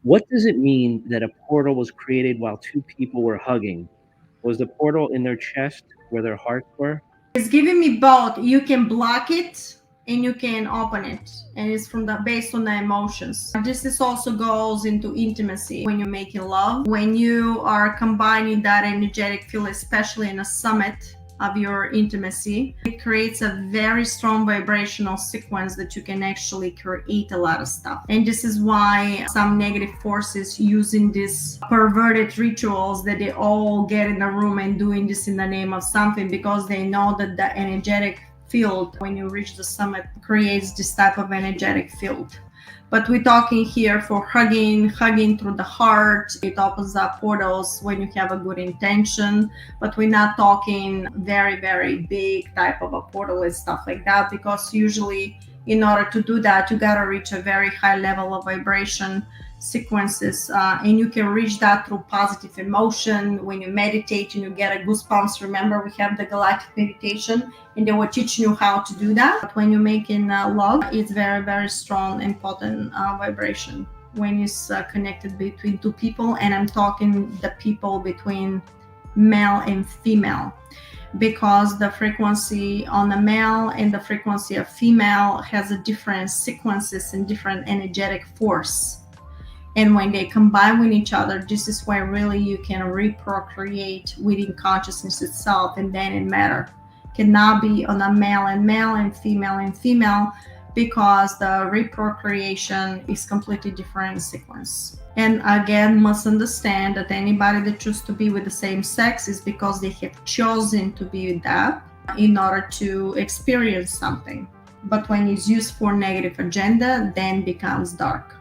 What does it mean that a portal was created while two people were hugging? Was the portal in their chest where their hearts were? It's giving me both. You can block it and you can open it, and it's from the based on the emotions. This is also goes into intimacy when you're making love, when you are combining that energetic field, especially in a summit of your intimacy. It creates a very strong vibrational sequence that you can actually create a lot of stuff. And this is why some negative forces using these perverted rituals that they all get in the room and doing this in the name of something, because they know that the energetic field when you reach the summit creates this type of energetic field. But we're talking here for hugging through the heart. It opens up portals when you have a good intention, but we're not talking very, very big type of a portal and stuff like that, because usually in order to do that, you gotta reach a very high level of vibration sequences, and you can reach that through positive emotion. When you meditate and you get a goosebumps, remember we have the galactic meditation and they were teaching you how to do that. But when you're making love, it's very, very strong and potent vibration when it's connected between two people. And I'm talking the people between male and female, because the frequency on the male and the frequency of female has a different sequences and different energetic force. And when they combine with each other, this is why really you can reprocreate within consciousness itself, and then in matter. Cannot be on a male and female, because the reprocreation is completely different sequence. And again, must understand that anybody that chooses to be with the same sex is because they have chosen to be with that in order to experience something. But when it's used for negative agenda, then becomes dark.